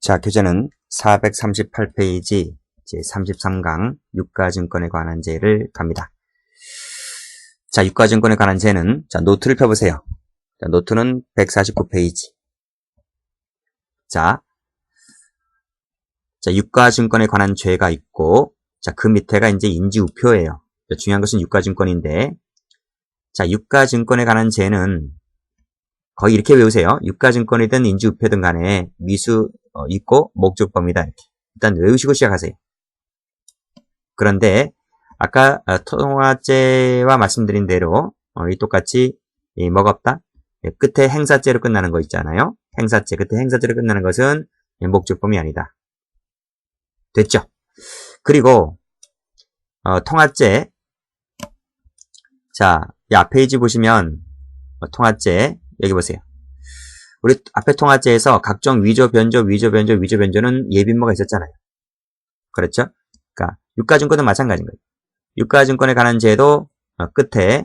자, 교재는 438페이지 제33강 유가증권에 관한 제를 갑니다. 자, 유가증권에 관한 제는 자, 노트를 펴보세요. 자, 노트는 149페이지. 자, 유가증권에 관한 죄가 있고, 자, 그 밑에가 이제 인지우표예요. 자, 중요한 것은 유가증권인데, 자, 유가증권에 관한 죄는 거의 이렇게 외우세요. 유가증권이든 인지우표든 간에 미수 있고 목적범위다. 이렇게. 일단 외우시고 시작하세요. 그런데 아까 통화죄와 말씀드린 대로 이 똑같이 뭐가 없다? 끝에 행사죄로 끝나는 거 있잖아요. 행사죄. 끝에 행사죄로 끝나는 것은 목적범위 아니다. 됐죠? 그리고 통화죄. 자, 이 앞 페이지 보시면 통화죄 여기 보세요. 우리 앞에 통화죄에서 각종 위조, 변조, 위조는 예비무가 있었잖아요. 그렇죠? 그러니까 유가증권도 마찬가지인 거예요. 유가증권에 관한 죄도 끝에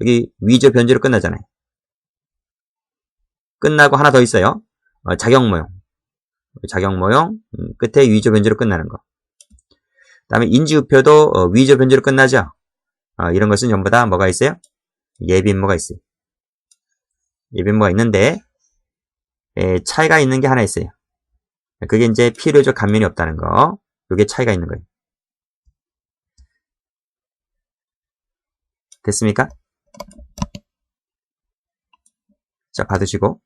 여기 위조, 변조로 끝나잖아요. 끝나고 하나 더 있어요. 자격모용 끝에 위조, 변조로 끝나는 거. 그 다음에 인지우표도 위조, 변조로 끝나죠. 이런 것은 전부 다 뭐가 있어요? 예비무가 있어요. 예비무가 있는데 차이가 있는 게 하나 있어요. 그게 이제 필요적 감면이 없다는 거. 이게 차이가 있는 거예요. 됐습니까? 자, 받으시고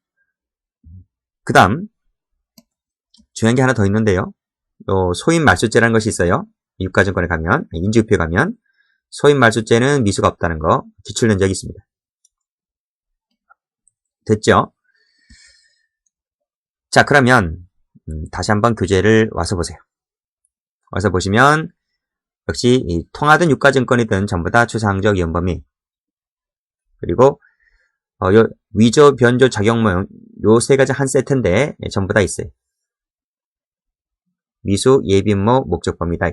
그 다음 중요한 게 하나 더 있는데요. 소인 말소죄라는 것이 있어요. 유가증권에 가면, 인지우표에 가면 소인 말소죄는 미수가 없다는 거 기출 면적이 있습니다. 됐죠? 자, 그러면 다시 한번 교재를 와서 보세요. 와서 보시면 역시 이 통화든 유가증권이든 전부 다 추상적 이혼범위 그리고 요 위조, 변조, 자격모형 요 세 가지 한 세트인데 전부 다 있어요. 미수, 예비무, 목적범위다.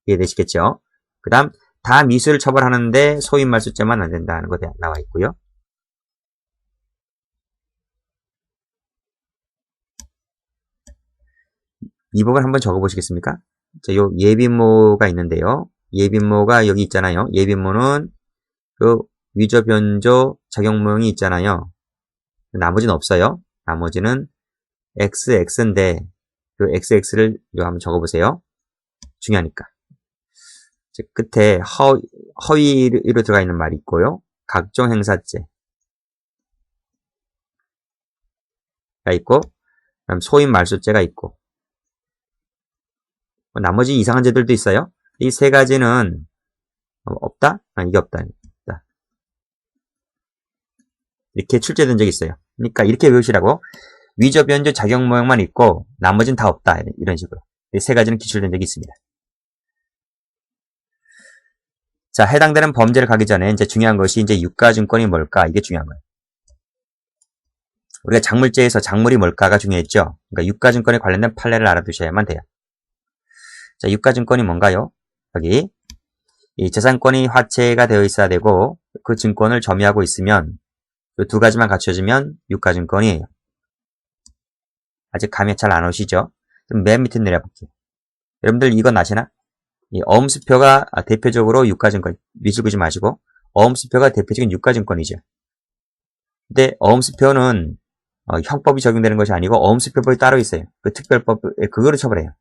이해되시겠죠? 그 다음 다 미수를 처벌하는데 소인 말소죄만 안 된다는 거 나와 있고요. 이 부분 한번 적어보시겠습니까? 자, 요 예비무가 있는데요. 예비무가 여기 있잖아요. 예비무는 요 위조, 변조, 자격모형이 있잖아요. 나머지는 없어요. 나머지는 XX인데 요 XX를 요 한번 적어보세요. 중요하니까. 끝에 허위로 들어가 있는 말이 있고요. 각종 행사죄가 있고 그다음 소인 말소죄가 있고 나머지 이상한 죄들도 있어요. 이 세 가지는 없다? 이게 없다. 이렇게 출제된 적이 있어요. 그러니까 이렇게 외우시라고 위조, 변조, 자격모형만 있고 나머지는 다 없다. 이런 식으로. 이 세 가지는 기출된 적이 있습니다. 자, 해당되는 범죄를 가기 전에 이제 중요한 것이 이제 유가증권이 뭘까? 이게 중요한 거예요. 우리가 작물죄에서 작물이 뭘까가 중요했죠. 그러니까 유가증권에 관련된 판례를 알아두셔야만 돼요. 자, 유가증권이 뭔가요? 여기 이 재산권이 화채가 되어 있어야 되고 그 증권을 점유하고 있으면 이 두 가지만 갖춰지면 유가증권이에요. 아직 감이 잘 안 오시죠? 그럼 맨 밑에 내려볼게요. 여러분들 이건 아시나? 이 어음수표가 대표적으로 유가증권, 미술 그지 마시고 어음수표가 대표적인 유가증권이죠. 근데 어음수표는 형법이 적용되는 것이 아니고 어음수표법이 따로 있어요. 그 특별법, 그거를 처벌해요.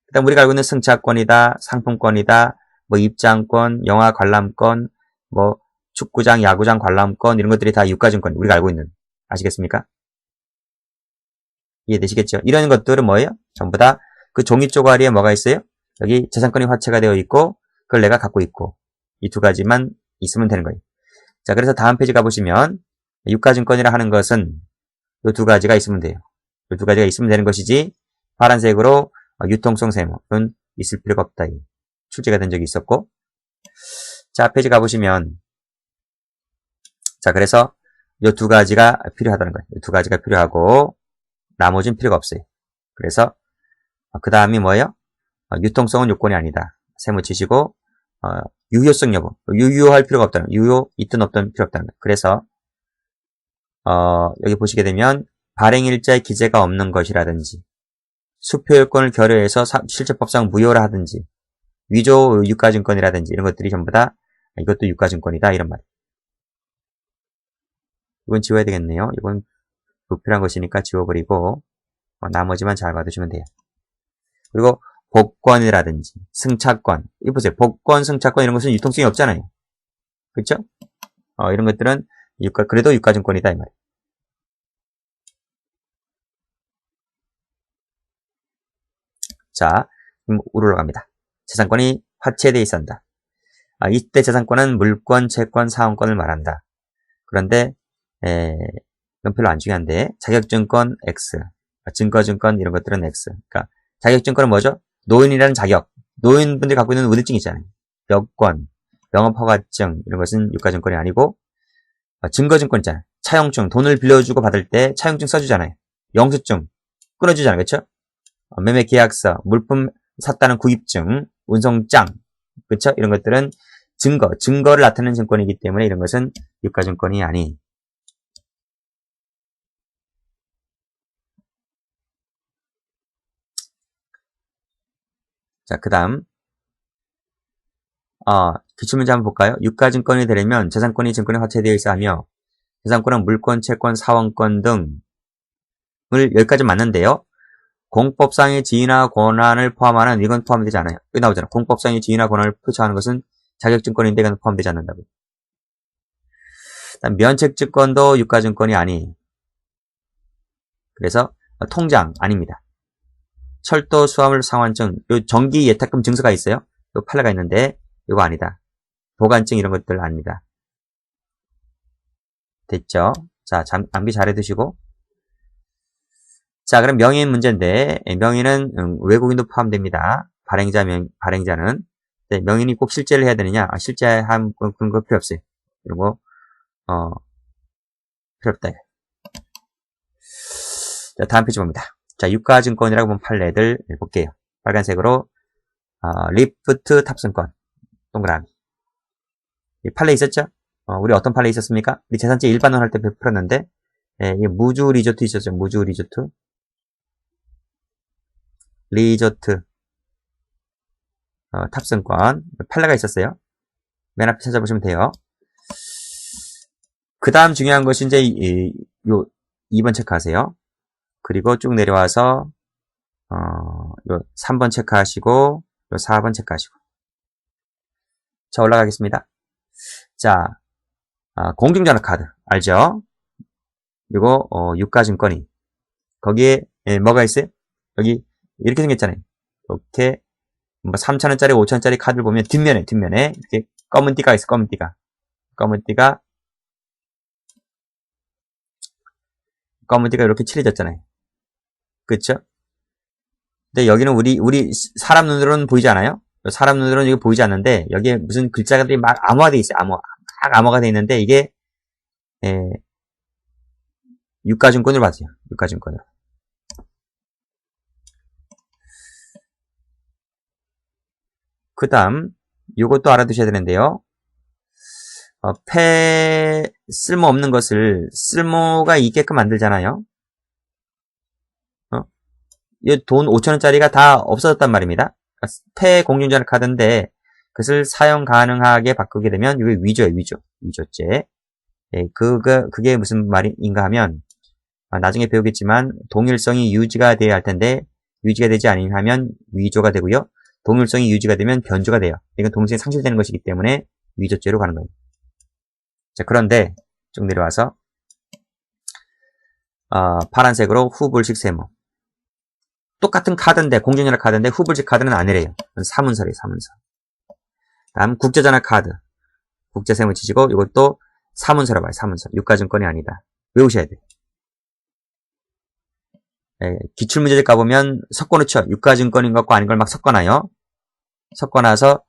그다음 우리가 알고 있는 승차권이다, 상품권이다, 뭐 입장권, 영화 관람권, 뭐 축구장, 야구장 관람권 이런 것들이 다 유가증권 우리가 알고 있는 아시겠습니까? 이해되시겠죠? 이런 것들은 뭐예요? 전부 다 그 종이 쪼가리에 뭐가 있어요? 여기 재산권이 화채가 되어 있고 그걸 내가 갖고 있고 이 두 가지만 있으면 되는 거예요. 자, 그래서 다음 페이지 가보시면 유가증권이라 하는 것은 이 두 가지가 있으면 돼요. 이 두 가지가 있으면 되는 것이지 파란색으로 유통성 세모는 있을 필요가 없다. 출제가 된 적이 있었고 자, 페이지 가보시면 자, 그래서 이 두 가지가 필요하다는 거예요. 이 두 가지가 필요하고 나머지는 필요가 없어요. 그래서 그 다음이 뭐예요? 유통성은 요건이 아니다. 세모 치시고 유효성 여부. 유효할 필요가 없다는 거예요. 유효 있든 없든 필요 없다는 거예요. 그래서 여기 보시게 되면 발행일자의 기재가 없는 것이라든지, 수표요건을 결여해서 실제법상 무효라 하든지, 위조 유가증권이라든지 이런 것들이 전부 다 이것도 유가증권이다 이런 말. 이건 지워야 되겠네요. 이건 불필요한 것이니까 지워버리고 나머지만 잘 봐두시면 돼요. 그리고 복권이라든지 승차권, 이 보세요. 복권, 승차권 이런 것은 유통성이 없잖아요. 그렇죠? 이런 것들은 그래도 유가증권이다 이 말이에요. 자, 올라갑니다. 재산권이 화체되어 있었다. 이때 재산권은 물권, 채권, 사원권을 말한다. 그런데 이건 별로 안 중요한데 자격증권 X, 증거증권 이런 것들은 X. 그러니까 자격증권은 뭐죠? 노인이라는 자격. 노인분들이 갖고 있는 우대증 있잖아요. 여권, 영업허가증 이런 것은 유가증권이 아니고 증거증권 있잖아요. 차용증, 돈을 빌려주고 받을 때 차용증 써주잖아요. 영수증 끊어주잖아요. 그렇죠? 매매계약서, 물품 샀다는 구입증, 운송장, 그렇죠? 이런 것들은 증거를 나타내는 증권이기 때문에 이런 것은 유가증권이 아니. 자, 그 다음 기출문제 한번 볼까요? 유가증권이 되려면 재산권이 증권에 화체되어 있어 하며 재산권은 물권, 채권, 사원권 등을 여기까지 맞는데요. 공법상의 지위나 권한을 포함하는 이건 포함되지 않아요. 여기 나오잖아. 공법상의 지위나 권한을 표시하는 것은 자격증권인데 이건 포함되지 않는다고. 면책증권도 유가증권이 아니. 그래서 통장 아닙니다. 철도 수화물 상환증, 요 정기 예탁금 증서가 있어요. 요 판례가 있는데 이거 아니다. 보관증 이런 것들 아닙니다. 됐죠? 자, 암기 잘 해두시고. 자, 그럼 명의인 문제인데 명의는 외국인도 포함됩니다. 발행자는 네, 명의인이 꼭 실제를 해야 되느냐? 실제한 그런 거 필요 없어요. 이런 거 필요 없다. 자, 다음 페이지 봅니다. 자, 유가증권이라고 본 판례들 볼게요. 빨간색으로 리프트 탑승권 동그라미. 이 판례 있었죠? 우리 어떤 판례 있었습니까? 우리 재산제 일반론 할 때 풀었는데 이 무주 리조트 있었죠. 무주 리조트 탑승권 판례가 있었어요. 맨 앞에 찾아보시면 돼요. 그 다음 중요한 것이 이제 요 2번 체크하세요. 그리고 쭉 내려와서 요 3번 체크하시고 요 4번 체크하시고. 자, 올라가겠습니다. 자, 공중전화 카드 알죠? 그리고 유가증권이 거기에 뭐가 있어요? 여기 이렇게 생겼잖아요. 이렇게 뭐 3,000원짜리 5,000원짜리 카드를 보면 뒷면에 이렇게 검은 띠가 있어. 검은 띠가 이렇게 칠해졌잖아요. 그렇죠? 근데 여기는 우리 사람 눈으로는 보이지 않아요? 사람 눈으로는 이거 보이지 않는데 여기에 무슨 글자들이 막 암호화되어 있어요. 막 암호화가 되어 있는데 이게 유가증권으로 봤어요. 유가증권으로. 그 다음 요것도 알아두셔야 되는데요. 쓸모없는 것을 쓸모가 있게끔 만들잖아요. 이 돈 5,000원짜리가 다 없어졌단 말입니다. 폐공중전화 카드인데 그것을 사용 가능하게 바꾸게 되면 이게 위조예요. 위조죄. 그게 무슨 말인가 하면 나중에 배우겠지만 동일성이 유지가 돼야 할 텐데 유지가 되지 않으면 위조가 되고요. 동일성이 유지가 되면 변조가 돼요. 이건 동일성이 상실되는 것이기 때문에 위조죄로 가는 거예요. 자, 그런데 쭉 내려와서 파란색으로 후불식 세무. 똑같은 카드인데 공중전화 카드인데 후불식 카드는 아니래요. 사문서래요. 사문서. 다음 국제전화 카드. 국제세무 치시고 이것도 사문서로 봐요. 사문서. 유가증권이 아니다. 외우셔야 돼요. 기출문제집 가보면 섞어놓죠. 유가증권인 것과 아닌 걸 막 섞어놔요. 섞어놔서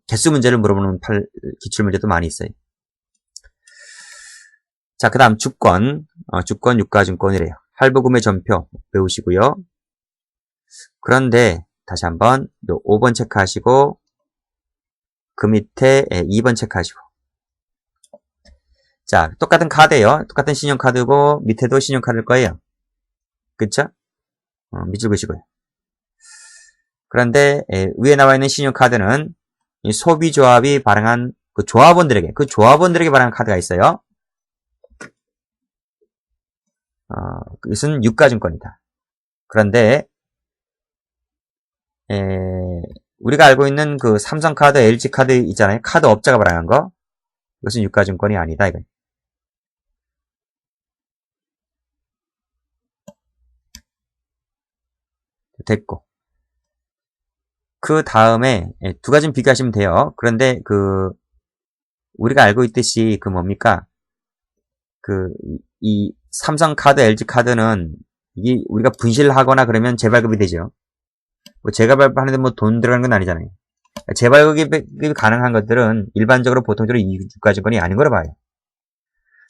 개수 문제를 물어보는 기출문제도 많이 있어요. 자, 그 다음 주권 유가증권이래요. 할부금의 전표 외우시고요. 그런데 다시 한번 5번 체크하시고 그 밑에 2번 체크하시고. 자, 똑같은 카드예요. 똑같은 신용카드고 밑에도 신용카드일 거예요. 그쵸? 밑줄 그시고요. 그런데 위에 나와 있는 신용카드는 이 소비조합이 발행한 그 조합원들에게 발행한 카드가 있어요. 그것은 유가증권이다. 그런데 우리가 알고 있는 그 삼성카드, LG카드 있잖아요. 카드 업자가 발행한 거. 이것은 유가증권이 아니다. 이거. 됐고. 그 다음에 두 가지는 비교하시면 돼요. 그런데 우리가 알고 있듯이 뭡니까? 이 삼성카드, LG카드는 이게 우리가 분실하거나 그러면 재발급이 되죠. 뭐 재발급하는데 뭐 돈 들어가는 건 아니잖아요. 재발급이 가능한 것들은 일반적으로 보통적으로 이 유가증권이 아닌 거로 봐요.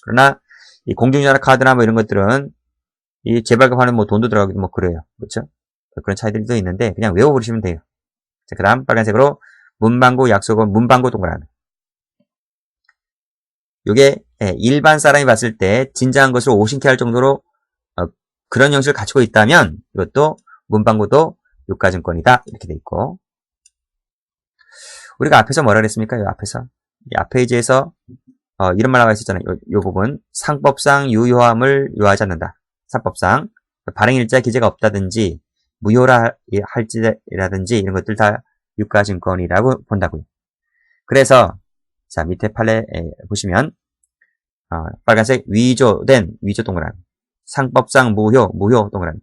그러나 이 공중전화 카드나 뭐 이런 것들은 이 재발급하는 뭐 돈도 들어가기도 뭐 그래요. 그렇죠? 그런 차이들도 있는데 그냥 외워버리시면 돼요. 자, 그 다음 빨간색으로 문방구 약속은 문방구 동그라미. 요게 일반 사람이 봤을 때 진짜한 것을 오신케 할 정도로 그런 형식을 갖추고 있다면 이것도 문방구도 유가증권이다 이렇게 돼 있고, 우리가 앞에서 뭐라 그랬습니까? 이 앞 페이지에서 이런 말 나와 있었잖아요. 요 부분 상법상 유효함을 요하지 않는다. 상법상 발행일자 기재가 없다든지 무효라 할지라든지 이런 것들 다 유가증권이라고 본다고요. 그래서 자 밑에 판례 보시면 빨간색 위조 동그라미, 상법상 무효 동그라미.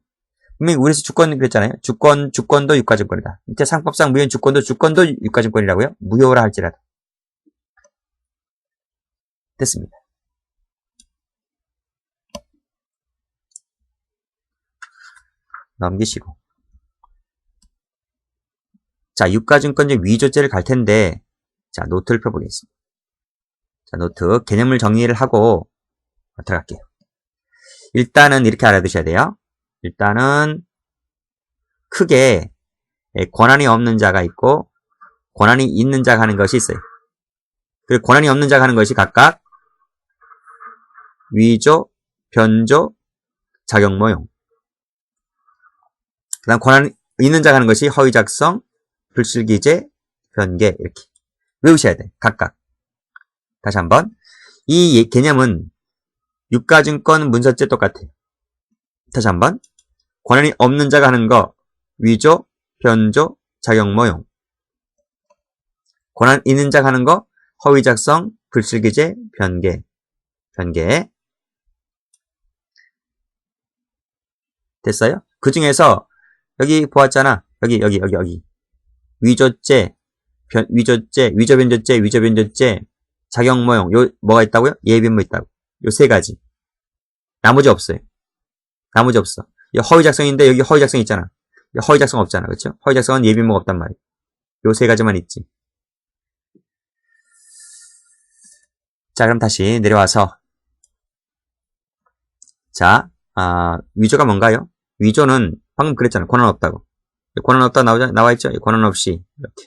분명히 우리에서 주권 그랬잖아요. 주권도 유가증권이다. 밑에 상법상 무효인 주권도 유가증권이라고요. 무효라 할지라도. 됐습니다. 넘기시고. 자, 유가증권적 위조죄를 갈 텐데, 자, 노트를 펴보겠습니다. 자, 노트, 개념을 정리를 하고 들어갈게요. 일단은 이렇게 알아두셔야 돼요. 일단은 크게 권한이 없는 자가 있고 권한이 있는 자가 하는 것이 있어요. 그리고 권한이 없는 자가 하는 것이 각각 위조, 변조, 작용모용. 그 다음 권한이 있는 자가 하는 것이 허위작성, 불실기재, 변개 이렇게 외우셔야 돼. 각각. 다시 한번. 이 개념은 유가증권 문서죄 똑같아요. 다시 한번. 권한이 없는 자가 하는 거 위조, 변조, 작용모용. 권한 있는 자가 하는 거 허위작성, 불실기재, 변개. 됐어요? 그 중에서 여기 보았잖아. 여기. 위조죄, 위조변조죄, 작용모용. 요 뭐가 있다고요? 예비무 있다고. 요 세 가지. 나머지 없어요. 이 허위작성인데 여기 허위작성 있잖아. 허위작성 없잖아. 그렇죠? 허위작성은 예비무가 없단 말이에요. 요 세 가지만 있지. 자, 그럼 다시 내려와서 자, 위조가 뭔가요? 위조는 방금 그랬잖아요. 권한 없다고. 권한 없다 나와있죠? 권한 없이 이렇게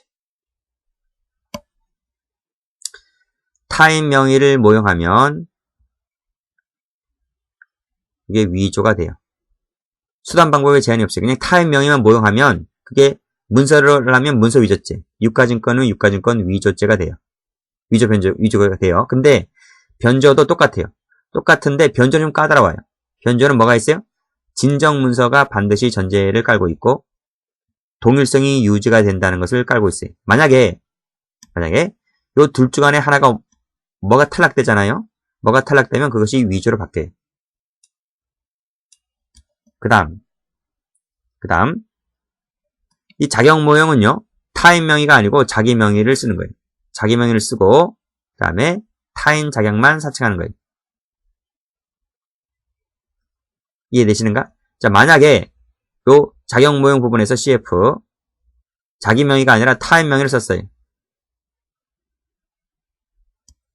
타인 명의를 모용하면 이게 위조가 돼요. 수단 방법에 제한이 없어요. 그냥 타인 명의만 모용하면 그게 문서를 하면 문서 위조죄, 유가증권은 유가증권 위조죄가 돼요. 위조가 돼요. 근데 변조도 똑같아요. 똑같은데 변조는 좀 까다로워요. 변조는 뭐가 있어요? 진정 문서가 반드시 전제를 깔고 있고 동일성이 유지가 된다는 것을 깔고 있어요. 만약에 요 둘 중 안에 하나가 뭐가 탈락되잖아요. 뭐가 탈락되면 그것이 위조로 바뀌어요. 그 다음 이 작용 모형은요. 타인 명의가 아니고 자기 명의를 쓰는 거예요. 자기 명의를 쓰고 그 다음에 타인 자격만 사칭하는 거예요. 이해되시는가? 자, 만약에 요 작용 모형 부분에서 CF 자기 명의가 아니라 타인 명의를 썼어요.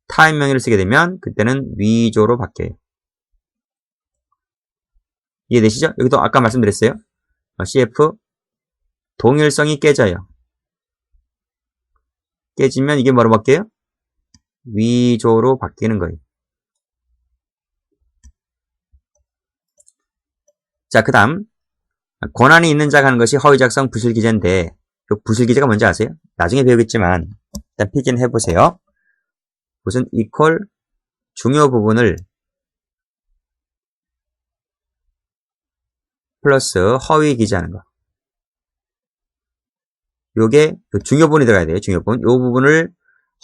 타인 명의를 쓰게 되면 그때는 위조로 바뀌어요. 이해되시죠? 여기도 아까 말씀드렸어요. CF 동일성이 깨져요. 깨지면 이게 뭐로 바뀌어요? 위조로 바뀌는 거예요. 자, 그 다음 권한이 있는 자가 하는 것이 허위작성 부실기재인데 이 부실기재가 뭔지 아세요? 나중에 배우겠지만 일단 필기는 해보세요. 무슨 equal 중요 부분을 플러스 허위 기재하는 거. 요게 중요 부분이 들어가야 돼요. 중요 부분. 요 부분을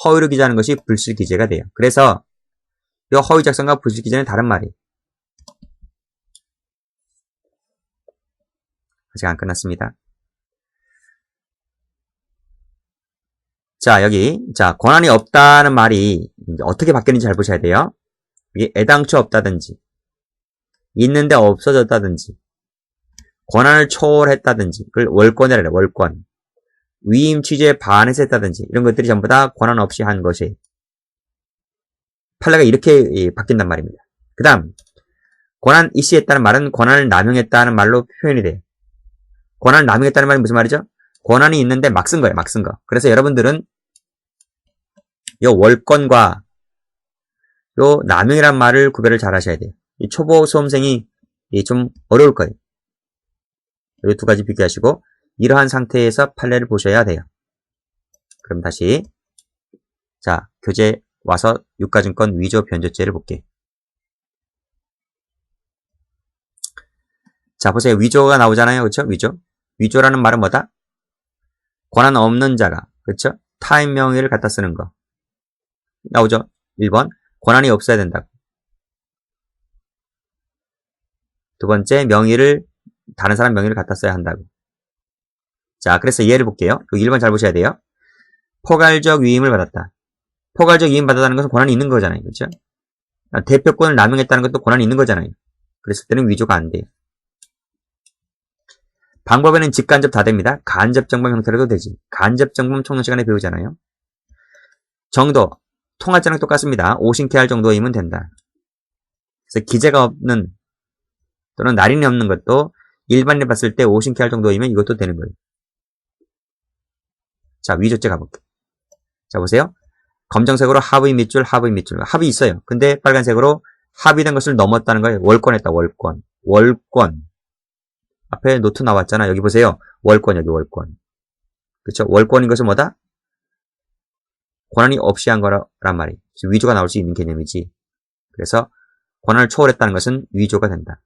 허위로 기재하는 것이 불실 기재가 돼요. 그래서 요 허위 작성과 불실 기재는 다른 말이에요. 아직 안 끝났습니다. 자, 여기 자 권한이 없다는 말이 어떻게 바뀌는지 잘 보셔야 돼요. 이게 애당초 없다든지 있는데 없어졌다든지 권한을 초월했다든지 그걸 월권이라 해요. 월권. 위임 취지에 반해서 했다든지 이런 것들이 전부 다 권한 없이 한 것이 판례가 이렇게 바뀐단 말입니다. 그 다음 권한 이시했다는 말은 권한을 남용했다는 말로 표현이 돼요. 권한을 남용했다는 말이 무슨 말이죠? 권한이 있는데 막 쓴 거예요. 막 쓴 거. 그래서 여러분들은 요 월권과 요 남용이란 말을 구별을 잘 하셔야 돼요. 이 초보 수험생이 좀 어려울 거예요. 이 두 가지 비교하시고 이러한 상태에서 판례를 보셔야 돼요. 그럼 다시 자 교재 와서 유가증권 위조 변조죄를 볼게요. 자 보세요. 위조가 나오잖아요. 그렇죠? 위조라는 말은 뭐다? 권한 없는 자가 그렇죠? 타인 명의를 갖다 쓰는 거 나오죠? 1번 권한이 없어야 된다고. 두 번째 명의를 다른 사람 명의를 갖다 써야 한다고. 자 그래서 예를 볼게요. 여기 1번 잘 보셔야 돼요. 포괄적 위임을 받았다. 포괄적 위임 받았다는 것은 권한이 있는 거잖아요. 그렇죠? 대표권을 남용했다는 것도 권한이 있는 거잖아요. 그랬을 때는 위조가 안 돼요. 방법에는 직간접 다 됩니다. 간접정범 형태로도 되지. 간접정범 총론 시간에 배우잖아요. 정도, 통할자랑 똑같습니다. 오신케 할 정도이면 된다. 그래서 기재가 없는 또는 날인이 없는 것도 일반인이 봤을 때 오신케 할 정도이면 이것도 되는 거예요. 자, 위조죄 가볼게요. 자, 보세요. 검정색으로 합의 밑줄, 합이 있어요. 근데 빨간색으로 합의된 것을 넘었다는 거예요. 월권했다, 월권. 앞에 노트 나왔잖아. 여기 보세요. 월권, 여기 월권. 그쵸? 월권인 것은 뭐다? 권한이 없이 한 거란 말이에요. 위조가 나올 수 있는 개념이지. 그래서 권한을 초월했다는 것은 위조가 된다.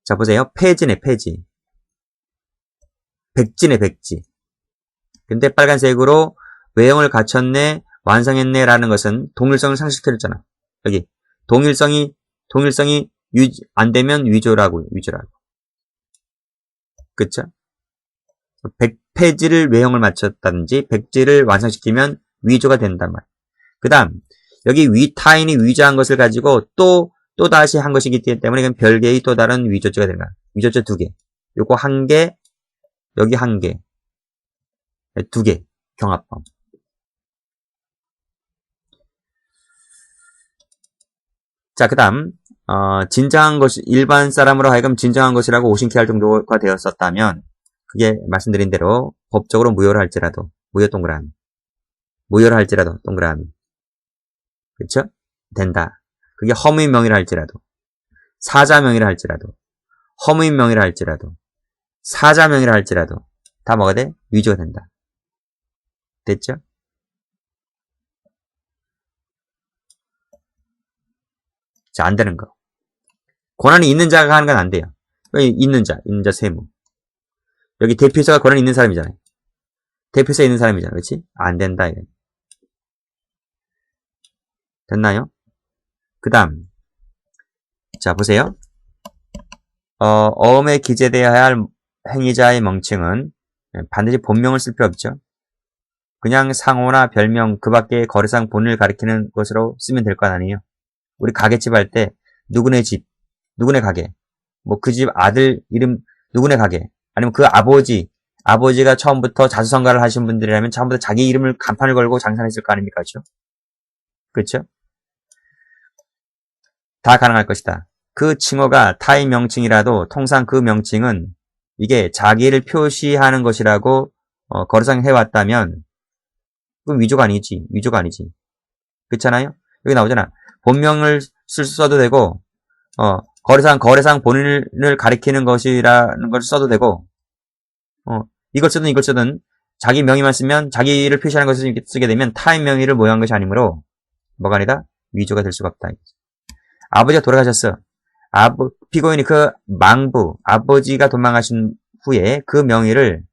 자, 보세요. 폐지네, 폐지. 백지네, 백지. 근데 빨간색으로 외형을 갖췄네, 완성했네 라는 것은 동일성을 상실시켜줬잖아. 여기 동일성이 안 되면 위조라고. 그쵸? 백폐지를 외형을 맞췄다든지 백지를 완성시키면 위조가 된단 말이야. 그 다음 여기 타인이 위조한 것을 가지고 또 다시 한 것이기 때문에 이건 별개의 또 다른 위조죄가 되는 거야. 위조죄 2개. 요거 1개, 여기 1개. 2개. 경합범. 자, 그 다음 진정한 것이 일반 사람으로 하여금 진정한 것이라고 오신케 할 정도가 되었었다면 그게 말씀드린 대로 법적으로 무효를 할지라도 무효 동그라미 무효를 할지라도 동그라미 그쵸? 된다. 그게 허무인 명의를 할지라도 사자 명의를 할지라도 허무인 명의를 할지라도 사자 명의를 할지라도 다 뭐가 돼? 위조가 된다. 됐죠? 자, 안 되는 거. 권한이 있는 자가 하는 건 안 돼요. 있는 자 세무. 여기 대표이사가 권한이 있는 사람이잖아요. 대표이사에 있는 사람이잖아요. 그렇지? 안 된다. 이거. 됐나요? 그 다음. 자, 보세요. 어음에 기재되어야 할 행위자의 명칭은 반드시 본명을 쓸 필요 없죠. 그냥 상호나 별명, 그 밖에 거래상 본을 가리키는 것으로 쓰면 될 건 아니에요. 우리 가게집 할 때 누구네 집, 누구네 가게, 뭐 그 집 아들 이름 누구네 가게, 아니면 그 아버지가 처음부터 자수성가를 하신 분들이라면 처음부터 자기 이름을 간판을 걸고 장사를 했을 거 아닙니까? 그렇죠? 그렇죠? 다 가능할 것이다. 그 칭호가 타인 명칭이라도 통상 그 명칭은 이게 자기를 표시하는 것이라고 거래상에 해왔다면 그건 위조가 아니지. 그렇잖아요? 여기 나오잖아. 본명을 써도 되고 거래상 본인을 가리키는 것이라는 걸 써도 되고, 이걸 쓰든 자기 명의만 쓰면 자기를 표시하는 것을 쓰게 되면 타인 명의를 모여한 것이 아니므로 뭐가 아니다? 위조가 될 수가 없다. 아버지가 돌아가셨어. 피고인이 그 망부, 아버지가 도망가신 후에 그 명의를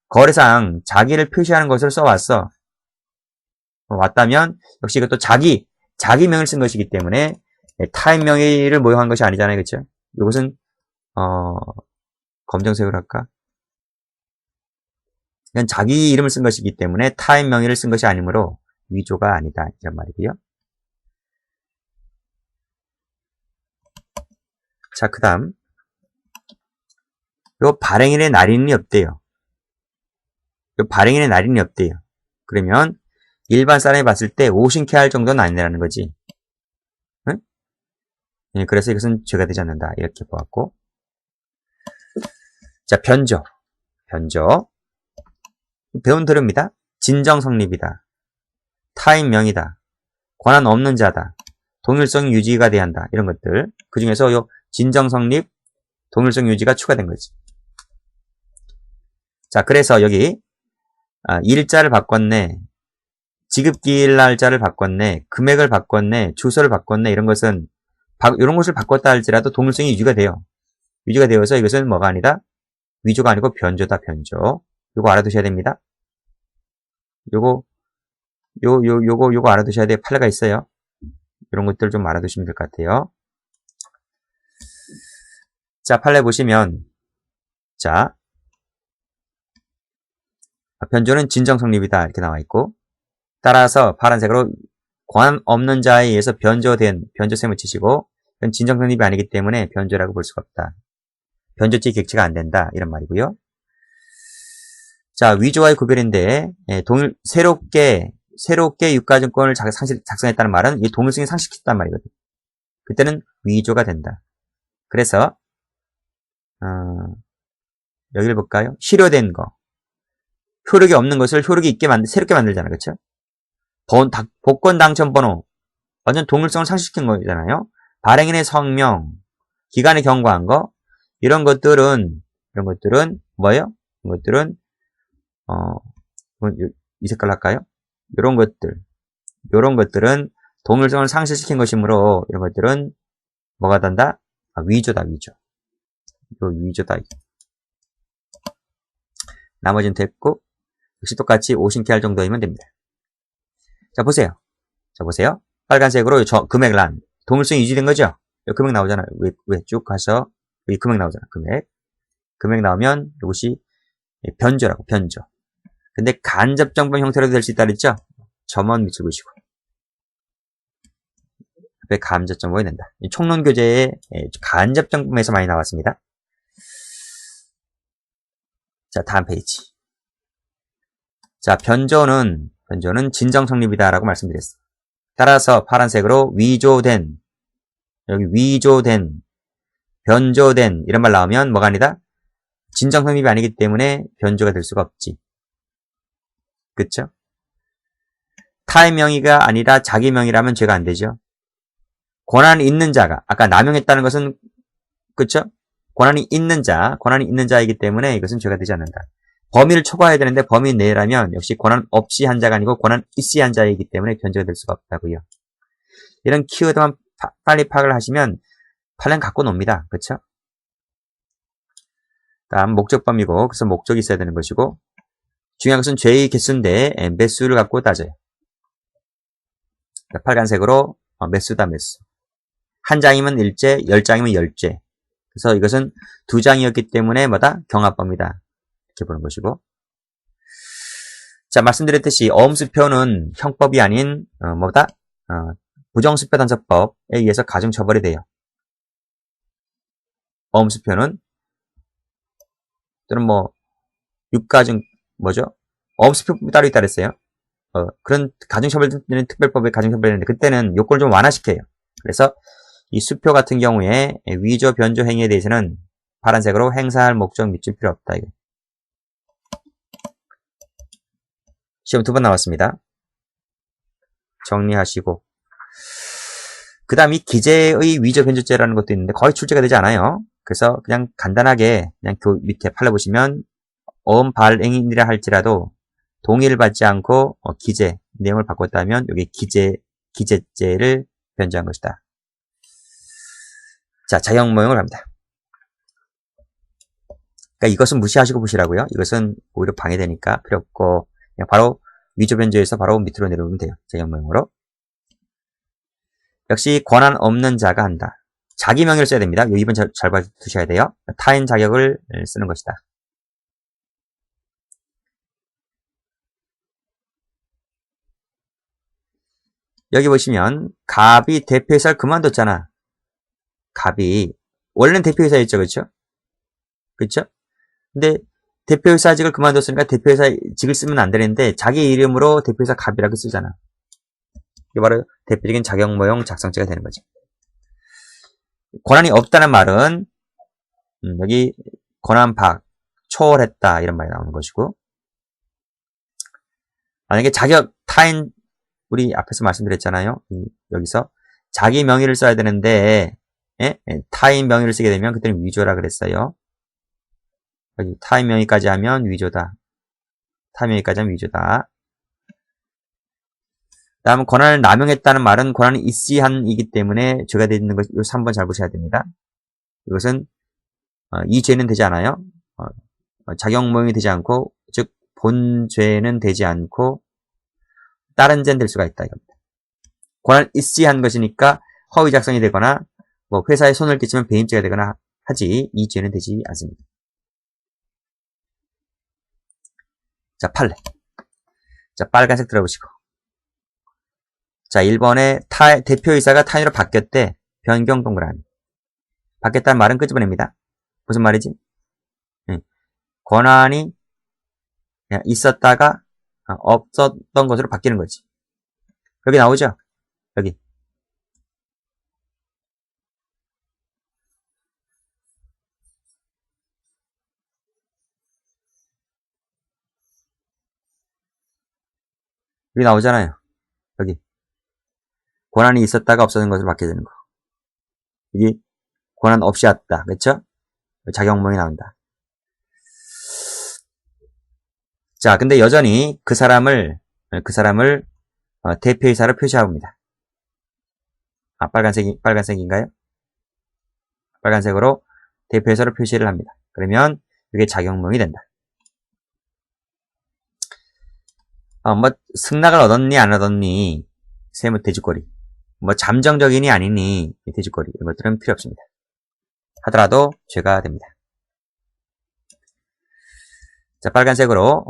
거래상 자기를 표시하는 것을 써왔어. 왔다면 역시 이것도 자기 명의를 쓴 것이기 때문에 타인 명의를 모여한 것이 아니잖아요. 그렇죠? 이것은 검정색으로 할까? 그냥 자기 이름을 쓴 것이기 때문에 타인 명의를 쓴 것이 아니므로 위조가 아니다. 이런 말이고요. 자, 그 다음 요 발행인의 날인이 없대요. 그러면 일반 사람이 봤을 때 오신케 할 정도는 아니라는 거지. 응? 그래서 이것은 죄가 되지 않는다. 이렇게 보았고. 자, 변조. 배운 들읍니다. 진정 성립이다. 타인 명의다. 권한 없는 자다. 동일성 유지가 돼야 한다. 이런 것들. 그 중에서 요 진정 성립, 동일성 유지가 추가된 거지. 자, 그래서 여기 일자를 바꿨네. 지급기일 날짜를 바꿨네. 금액을 바꿨네. 주소를 바꿨네. 이런 것은 이런 것을 바꿨다 할지라도 동일성이 유지가 돼요. 유지가 되어서 이것은 뭐가 아니다? 위조가 아니고 변조다. 변조. 요거 알아두셔야 됩니다. 요거 알아두셔야 돼요. 판례가 있어요. 이런 것들 좀 알아두시면 될 것 같아요. 자, 판례 보시면, 자, 변조는 진정 성립이다. 이렇게 나와 있고, 따라서 파란색으로 권한 없는 자에 의해서 변조셈을 치시고, 이건 진정 성립이 아니기 때문에 변조라고 볼 수가 없다. 변조죄 객체가 안 된다. 이런 말이고요. 자, 위조와의 구별인데, 새롭게 유가증권을 작성했다는 말은 이 동일성이 상실시켰단 말이거든. 그때는 위조가 된다. 그래서 여기를 볼까요? 실효된 거. 효력이 없는 것을 효력이 있게 새롭게 만들잖아요. 그렇죠? 복권 당첨 번호. 완전 동일성을 상실시킨 거잖아요. 발행인의 성명, 기간에 경고한 거. 이런 것들은 뭐예요? 이런 것들은 이 색깔로 할까요? 이런 것들은 동일성을 상실시킨 것이므로 이런 것들은 뭐가 된다? 위조다. 위조. 이거 위조다. 나머지는 됐고 역시 똑같이 오신케 할 정도이면 됩니다. 자, 보세요. 빨간색으로 금액란 동일성이 유지된 거죠? 여기 금액 나오잖아요. 왜 쭉 가서 여기 금액 나오잖아. 금액 나오면 이것이 변조라고. 변조. 근데 간접정보 형태로도 될 수 있다 그랬죠? 점원 밑을 보시고 앞에 간접정보가 된다. 총론교재에 간접정보에서 많이 나왔습니다. 자, 다음 페이지. 자, 변조는 진정 성립이다 라고 말씀드렸어요. 따라서 파란색으로 여기 위조된, 변조된 이런 말 나오면 뭐가 아니다? 진정 성립이 아니기 때문에 변조가 될 수가 없지. 그쵸? 타인 명의가 아니라 자기 명의라면 죄가 안 되죠. 권한이 있는 자가, 아까 남용했다는 것은, 그쵸? 권한이 있는 자이기 때문에 이것은 죄가 되지 않는다. 범위를 초과해야 되는데 범위 내라면 역시 권한 없이 한 자가 아니고 권한 있이 한 자이기 때문에 변조가 될 수가 없다고요. 이런 키워드만 빨리 파악을 하시면 판례는 갖고 놉니다. 그쵸? 다음 목적범위고, 그래서 목적이 있어야 되는 것이고, 중요한 것은 죄의 개수인데 매수를 갖고 따져요. 빨간색으로 매수다. 매수. 한 장이면 1제, 10장이면 10제. 그래서 이것은 2장이었기 때문에 뭐다? 경합범위다. 이렇게 보는 것이고. 자, 말씀드렸듯이 어음수표는 형법이 아닌 부정수표 단서법에 의해서 가중처벌이 돼요. 어음수표는 또는 육가중 어음수표법이 따로 있다 그랬어요. 그런 가중처벌되는 특별법에 가중처벌이 있는데 그때는 요건을 좀 완화시켜요. 그래서 이 수표 같은 경우에 위조, 변조 행위에 대해서는 파란색으로 행사할 목적 밑줄 필요 없다. 이거. 시험 2번 나왔습니다. 정리하시고 그 다음 이 기재의 위조 변조죄라는 것도 있는데 거의 출제가 되지 않아요. 그래서 그냥 간단하게 그냥 밑에 팔로 보시면 발행인이라 할지라도 동의를 받지 않고 기재 내용을 바꿨다면 여기 기재죄를 변조한 것이다. 자, 자격모형을 합니다. 그러니까 이것은 무시하시고 보시라고요. 이것은 오히려 방해되니까 필요 없고 그냥 바로 위조 변조해서 바로 밑으로 내려오면 돼요. 자격모형으로. 역시 권한 없는 자가 한다. 자기 명의를 써야 됩니다. 이 2번 잘 봐두셔야 돼요. 타인 자격을 쓰는 것이다. 여기 보시면 갑이 대표이사를 그만뒀잖아. 갑이 원래는 대표이사였죠. 그렇죠? 그렇죠? 근데 대표이사직을 그만뒀으니까 대표이사직을 쓰면 안 되는데 자기 이름으로 대표이사 갑이라고 쓰잖아. 이게 바로 대표적인 자격모형 작성죄가 되는 거죠. 권한이 없다는 말은 여기 권한 밖, 초월했다 이런 말이 나오는 것이고 만약에 타인 우리 앞에서 말씀드렸잖아요. 여기서 자기 명의를 써야 되는데 타인 명의를 쓰게 되면 그때는 위조라 그랬어요. 여기 타인 명의까지 하면 위조다. 타인 명의까지 하면 위조다. 다음 권한을 남용했다는 말은 권한이 있이한이기 때문에 죄가 되는 것, 이 3번 잘 보셔야 됩니다. 이것은 이 죄는 되지 않아요. 자격모형이 되지 않고 즉 본죄는 되지 않고 다른 죄는 될 수가 있다 이겁니다. 권한 있이한 것이니까 허위 작성이 되거나 뭐 회사에 손을 끼치면 배임죄가 되거나 하지 이 죄는 되지 않습니다. 자, 판례. 자, 빨간색 들어보시고. 자, 1번에 대표이사가 타인으로 바뀌었대. 변경 동그라미. 바뀌었다는 말은 끄집어냅니다. 무슨 말이지? 권한이 있었다가 없었던 것으로 바뀌는 거지. 여기 나오죠? 여기. 여기 나오잖아요. 여기. 권한이 있었다가 없어진 것으로 바뀌어지는 거. 여기 권한 없이 왔다. 그쵸? 자격모형이 나온다. 자, 근데 여전히 그 사람을 대표이사로 표시합니다. 빨간색인가요? 빨간색으로 대표이사로 표시를 합니다. 그러면 이게 자격모형이 된다. 뭐 승낙을 얻었니 안 얻었니 세무 돼지꼬리 뭐 잠정적이니 아니니 돼지꼬리 이런 것들은 필요 없습니다. 하더라도 죄가 됩니다. 자, 빨간색으로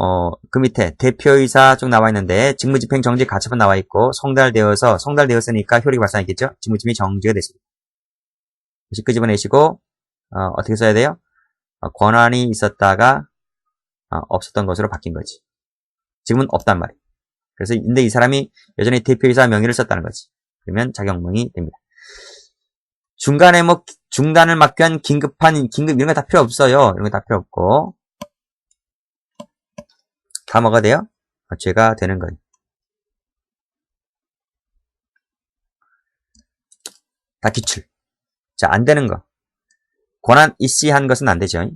그 밑에 대표이사 쭉 나와 있는데 직무집행 정지 가처분 나와 있고 송달되었으니까 효력이 발생했겠죠. 직무집행이 정지가 됐습니다. 다시 끄집어내시고 어떻게 써야 돼요? 권한이 있었다가 없었던 것으로 바뀐 거지. 지금은 없단 말이에요. 그래서 근데 이 사람이 여전히 대표이사 명의를 썼다는 거지. 그러면 자격모형이 됩니다. 중간에 뭐 중단을 막기 위한 긴급 이런 거 다 필요 없어요. 이런 거 다 필요 없고 다 뭐가 돼요? 죄가 되는 거예요. 다 기출. 자, 안 되는 거. 권한 있이한 것은 안 되죠.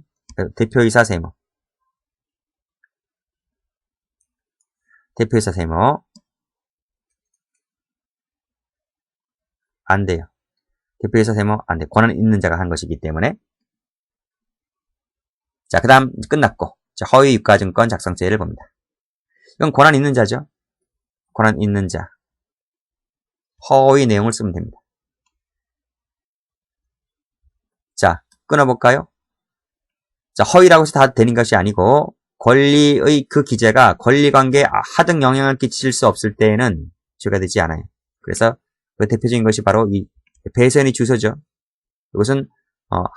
대표이사 세무. 대표이사 세무. 안 돼요. 대표이사 세무 안 돼. 권한 있는 자가 한 것이기 때문에. 자, 그 다음 끝났고. 자, 허위 유가증권 작성죄를 봅니다. 이건 권한 있는 자죠. 권한 있는 자. 허위 내용을 쓰면 됩니다. 자, 끊어볼까요? 자, 허위라고 해서 다 되는 것이 아니고 권리의 그 기재가 권리관계에 하등 영향을 끼칠 수 없을 때에는 죄가 되지 않아요. 그래서 그 대표적인 것이 바로 이 배선이 주소죠. 이것은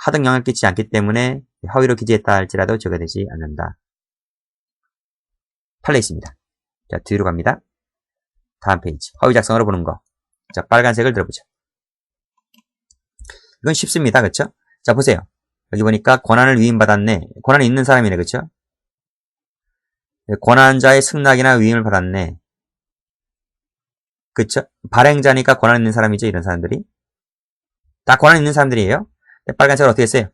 하등 영향을 끼치지 않기 때문에 허위로 기재했다 할지라도 죄가 되지 않는다. 판례 있습니다. 자, 뒤로 갑니다. 다음 페이지. 허위 작성으로 보는 거. 자, 빨간색을 들어보죠. 이건 쉽습니다. 그쵸? 자, 보세요. 여기 보니까 권한을 위임받았네. 권한이 있는 사람이네. 그쵸? 권한자의 승낙이나 위임을 받았네. 그쵸? 발행자니까 권한 있는 사람이죠, 이런 사람들이. 다 권한 있는 사람들이에요. 빨간색을 어떻게 했어요?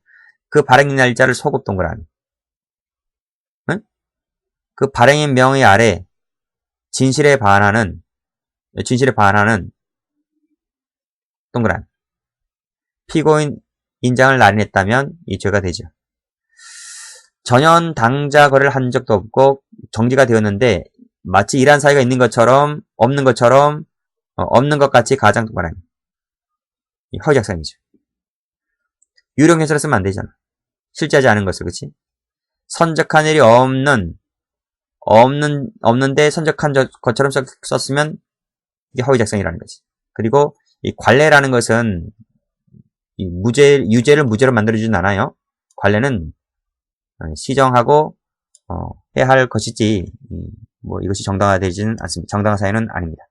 그 발행 날짜를 소급 동그라미. 응? 그 발행인 명의 아래 진실에 반하는 동그라미. 피고인 인장을 날인했다면 이 죄가 되죠. 전혀 당자 거래를 한 적도 없고 정지가 되었는데 마치 일한 사이가 있는 것처럼 없는 것처럼 없는 것 같이 가장 동그라미. 이 허위작성이죠. 유령 현설을 쓰면 안 되잖아. 실제하지 않은 것을, 그치? 선적한 일이 없는데 선적한 것처럼 썼으면 이게 허위작성이라는 거지. 그리고 이 관례라는 것은 이 유죄를 무죄로 만들어주진 않아요. 관례는 시정하고 해야 할 것이지 뭐 이것이 정당화되지는 않습니다. 정당화 사유는 아닙니다.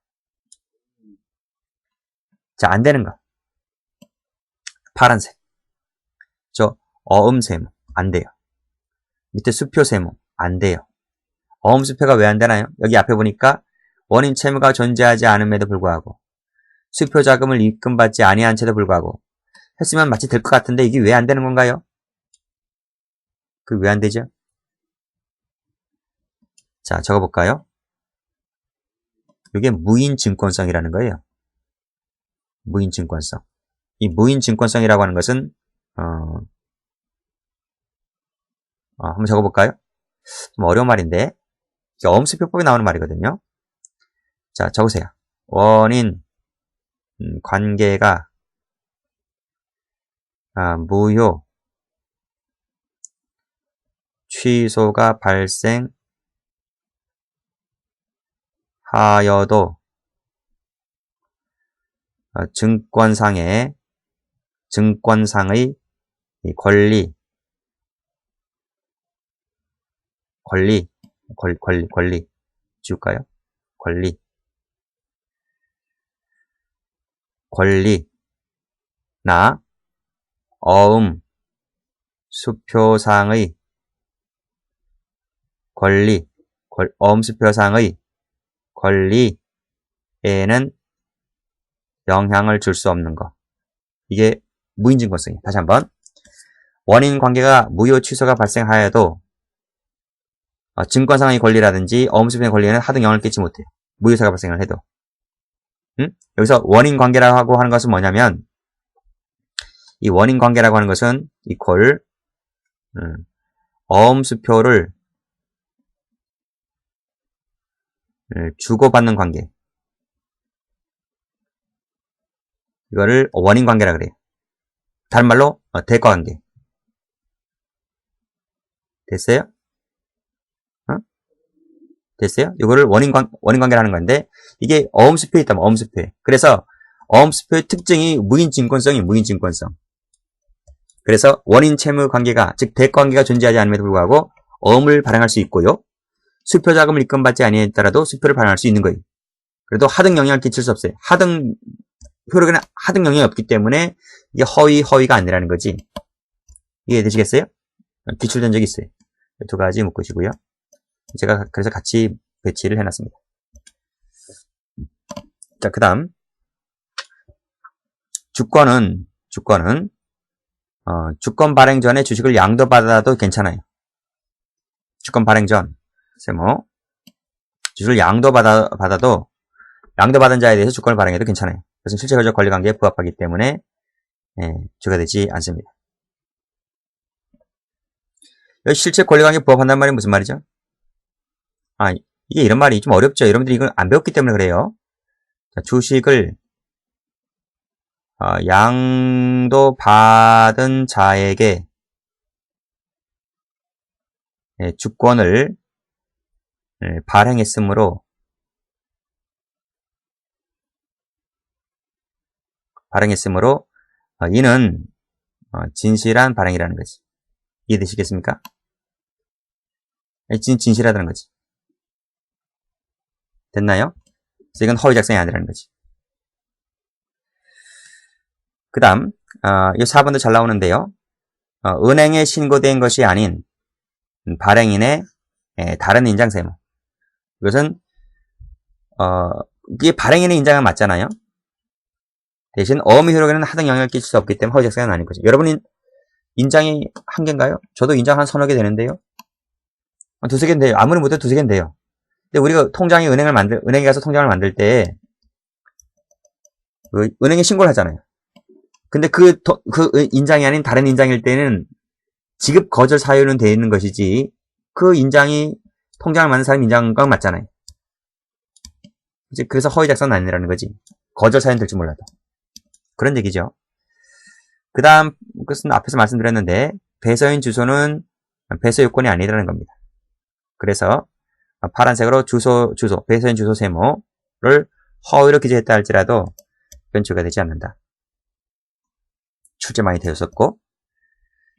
자, 안 되는 거. 파란색. 저 어음세모 안 돼요. 밑에 수표세모 안 돼요. 어음수표가 왜 안 되나요? 여기 앞에 보니까 원인 채무가 존재하지 않음에도 불구하고 수표 자금을 입금받지 아니한 채도 불구하고 했으면 마치 될 것 같은데 이게 왜 안 되는 건가요? 그 왜 안 되죠? 자, 적어볼까요? 이게 무인증권성이라는 거예요. 무인증권성. 이 무인증권성이라고 하는 것은 한번 적어볼까요? 좀 어려운 말인데 어음수표법에 나오는 말이거든요. 자, 적으세요. 원인 관계가 무효 취소가 발생하여도 증권상의 권리 지울까요? 권리나 어음 수표상의 어음수표상의 권리에는 영향을 줄 수 없는 것. 이게 무인증권성이에요. 다시 한번. 원인 관계가 무효 취소가 발생하여도 증권상의 권리라든지 어음수표의 권리에는 하등 영향을 끼치 못해요. 무효사가 발생을 해도. 여기서 원인 관계라고 하는 것은 뭐냐면 이 원인 관계라고 하는 것은 이퀄 어음수표를 주고받는 관계. 이거를 원인 관계라 그래요. 다른 말로 대가 관계. 됐어요? 됐어요? 이거를 원인 관계라는 건데 이게 어음수표에 있다면 어음수표에. 그래서 어음수표의 특징이 무인증권성이 무인증권성. 그래서 원인 채무 관계가 즉 대가 관계가 존재하지 않음에도 불구하고 어음을 발행할 수 있고요. 수표 자금을 입금받지 아니했더라도 수표를 발행할 수 있는 거예요. 그래도 하등 영향을 끼칠 수 없어요. 효력에는 하등 영향이 없기 때문에 이게 허위가 아니라는 거지. 이해되시겠어요? 기출된 적이 있어요. 두 가지 묶으시고요. 제가 그래서 같이 배치를 해놨습니다. 자, 그 다음 주권은 주권 발행 전에 주식을 양도받아도 괜찮아요. 주권 발행 전 세모 주식을 양도받아도 양도받은 자에 대해서 주권을 발행해도 괜찮아요. 그것은 실체적 권리관계에 부합하기 때문에 죄가 되지 않습니다. 여기 실체 권리관계에 부합한다는 말이 무슨 말이죠? 이게 이런 말이 좀 어렵죠. 여러분들이 이걸 안 배웠기 때문에 그래요. 자, 주식을 양도받은 자에게 주권을 발행했으므로 이는 진실한 발행이라는 거지. 이해되시겠습니까? 진실하다는 거지. 됐나요? 그래서 이건 허위 작성이 아니라는 거지. 그 다음 이 4번도 잘 나오는데요. 은행에 신고된 것이 아닌 발행인의 다른 인장 세무. 이것은 이게 발행인의 인장은 맞잖아요. 대신 어음의 효력에는 하등 영향을 끼칠 수 없기 때문에 허위 작성은 아닌 거죠. 여러분이 인장이 한 개인가요? 저도 인장 한 서너 개 되는데요. 두세 개는 돼요. 아무리 못해도 두세 개는 돼요. 근데 우리가 통장에 은행에 가서 통장을 만들 때, 은행에 신고를 하잖아요. 근데 그 인장이 아닌 다른 인장일 때는 지급 거절 사유는 되어 있는 것이지, 그 인장이 통장을 만든 사람 인장과 맞잖아요. 이제 그래서 허위 작성은 아니라는 거지. 거절 사유는 될지 몰라도. 그런 얘기죠. 그 다음, 그것은 앞에서 말씀드렸는데, 배서인 주소는 배서 요건이 아니라는 겁니다. 그래서, 파란색으로 배서인 주소 세모를 허위로 기재했다 할지라도 변조가 되지 않는다. 출제 많이 되었었고.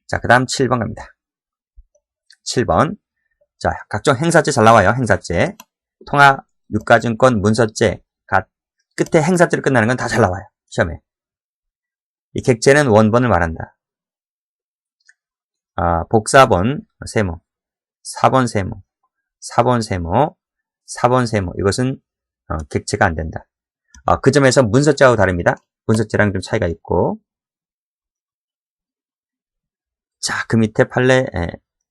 자, 그 다음 7번 갑니다. 7번. 자, 각종 행사죄 잘 나와요. 행사죄. 통화, 유가증권, 문서죄. 끝에 행사죄로 끝나는 건 다 잘 나와요. 시험에. 이 객죄는 원본을 말한다. 복사본, 세모. 4번 세모. 4번 세모. 4번 세모. 이것은 객체가 안 된다. 그 점에서 문서죄하고 다릅니다. 문서죄랑 좀 차이가 있고. 자, 그 밑에 판례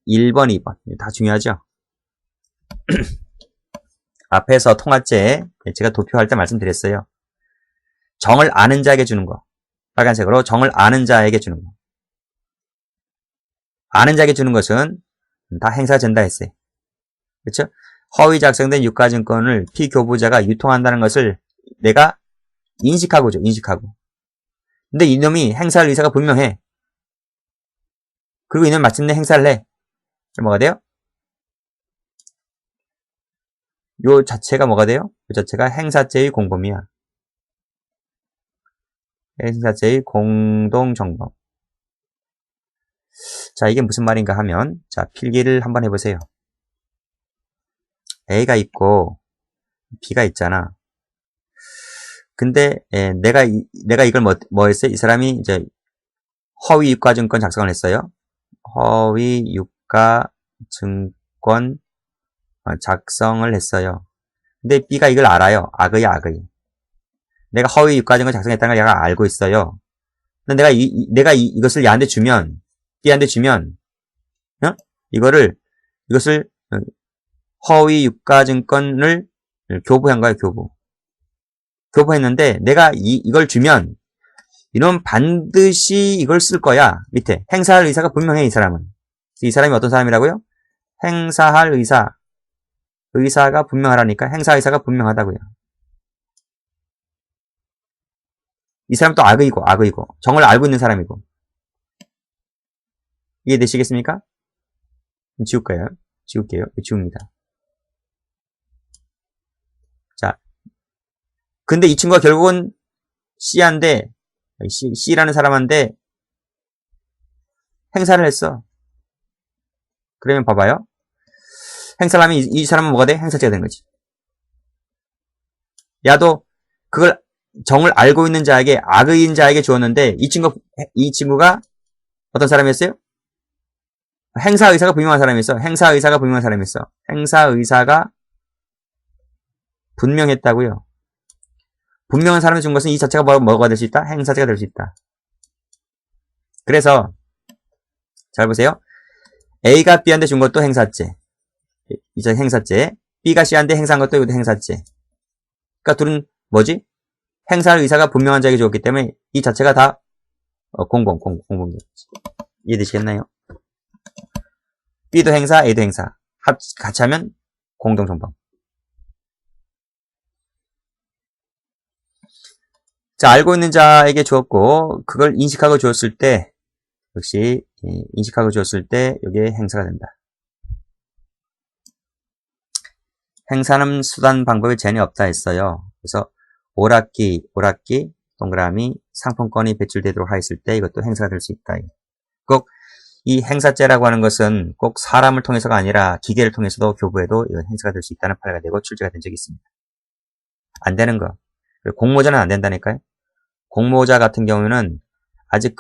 1번, 2번. 다 중요하죠? 앞에서 통화죄 제가 도표할 때 말씀드렸어요. 정을 아는 자에게 주는 거. 빨간색으로 정을 아는 자에게 주는 거. 아는 자에게 주는 것은 다 행사가 된다 했어요. 그렇죠? 허위 작성된 유가증권을 피교부자가 유통한다는 것을 내가 인식하고죠. 인식하고. 근데 이놈이 행사할 의사가 분명해. 그리고 이놈이 마침내 행사를 해. 그럼 뭐가 돼요? 요 자체가 뭐가 돼요? 요 자체가 행사죄의 공범이야. 행사죄의 공동정범. 자, 이게 무슨 말인가 하면, 자, 필기를 한번 해보세요. A가 있고, B가 있잖아. 근데, 내가 이걸 뭐 했어요? 이 사람이 이제, 허위 유가증권 작성을 했어요. 허위 유가증권 작성을 했어요. 근데 B가 이걸 알아요. 악의야, 악의. 내가 허위 유가증권 작성했다는 걸 얘가 알고 있어요. 근데 내가 이것을 얘한테 주면, B한테 주면, 이것을 허위 유가증권을 교부한 거예요, 교부. 교부했는데, 내가 이걸 주면, 이놈 반드시 이걸 쓸 거야. 밑에. 행사할 의사가 분명해, 이 사람은. 이 사람이 어떤 사람이라고요? 행사할 의사가 분명하라니까 행사 의사가 분명하다고요. 이 사람 또 악의고. 정을 알고 있는 사람이고. 이해되시겠습니까? 지울게요. 지웁니다. 자. 근데 이 친구가 결국은 C라는 사람한테 행사를 했어. 그러면 봐봐요. 행사를 하면 이 사람은 뭐가 돼? 행사죄가 된 거지. 야도 그걸 정을 알고 있는 자에게, 악의인 자에게 주었는데, 이 친구가 어떤 사람이었어요? 행사 의사가 분명한 사람이었어. 행사 의사가 분명했다고요. 분명한 사람이 준 것은 이 자체가 뭐가 될 수 있다? 행사죄가 될 수 있다. 그래서 잘 보세요. A가 B한테 준 것도 행사죄. 이제 행사죄. B가 C한테 행사한 것도 이것도 행사죄. 그러니까 둘은 뭐지? 행사할 의사가 분명한 자에게 주었기 때문에 이 자체가 다 공범죄. 이해되시겠나요? B도 행사, A도 행사. 같이 하면 공동정범. 자, 알고 있는 자에게 주었고, 그걸 인식하고 주었을 때, 역시, 인식하고 주었을 때, 여기에 행사가 된다. 행사는 수단 방법이 전혀 없다 했어요. 그래서, 오락기, 동그라미, 상품권이 배출되도록 하였을 때, 이것도 행사가 될 수 있다. 꼭, 이 행사죄라고 하는 것은 꼭 사람을 통해서가 아니라 기계를 통해서도 교부해도 행사가 될 수 있다는 판례가 되고 출제가 된 적이 있습니다. 안 되는 거. 공모자는 안 된다니까요. 공모자 같은 경우는 아직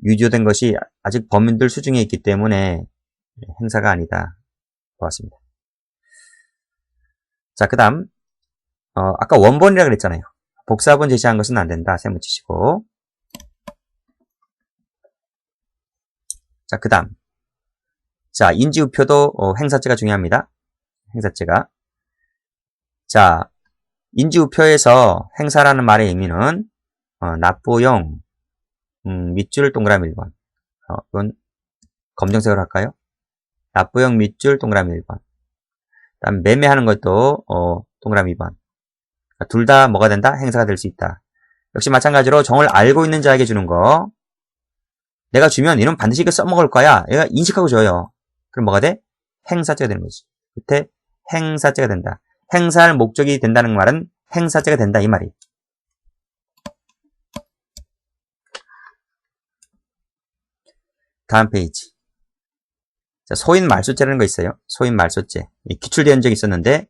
유효된 것이 아직 범인들 수중에 있기 때문에 행사가 아니다. 고맙습니다. 자, 그 다음 아까 원본이라 그랬잖아요. 복사본 제시한 것은 안 된다. 세모 치시고. 자, 그 다음. 자, 인지우표도 행사제가 중요합니다. 행사제가. 자, 인지우표에서 행사라는 말의 의미는 납부용 밑줄 동그라미 1번. 이건 검정색으로 할까요? 납부용 밑줄 동그라미 1번. 다음 매매하는 것도 동그라미 2번. 둘 다 뭐가 된다? 행사가 될 수 있다. 역시 마찬가지로 정을 알고 있는 자에게 주는 거. 내가 주면 이놈 반드시 이거 써먹을 거야. 얘가 인식하고 줘요. 그럼 뭐가 돼? 행사죄가 되는 거지. 밑에 행사죄가 된다. 행사할 목적이 된다는 말은 행사죄가 된다 이 말이. 다음 페이지. 자, 소인 말소죄라는 거 있어요. 소인 말소죄. 기출된 적이 있었는데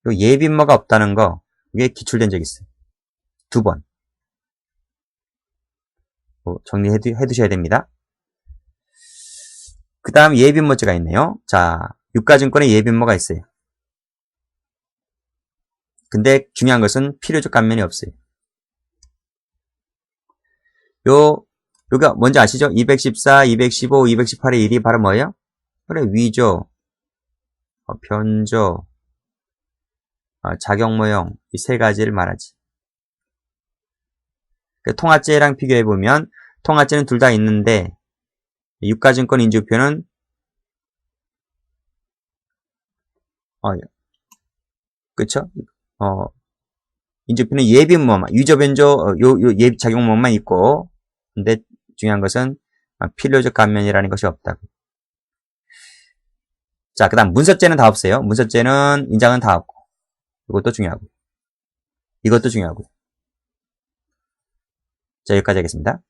요 예비모가 없다는 거 이게 기출된 적이 있어요. 2번. 정리해 두셔야 됩니다. 그 다음 예비모죄가 있네요. 자, 유가증권에 예비모가 있어요. 근데 중요한 것은 필요적 감면이 없어요. 요가 뭔지 아시죠? 214, 215, 218의 1이 바로 뭐예요? 그래, 위조, 변조, 작용모형 이 세 가지를 말하지. 통화죄랑 비교해보면 통화죄는 둘 다 있는데 유가증권 인지우표는 그쵸? 인지우표는 예비모만 위조 변조 예비 작용모만 있고 근데 중요한 것은 필요적 감면이라는 것이 없다고. 자, 그 다음 문서죄는 다 없어요. 문서죄는 인장은 다 없고 이것도 중요하고 이것도 중요하고. 자, 여기까지 하겠습니다.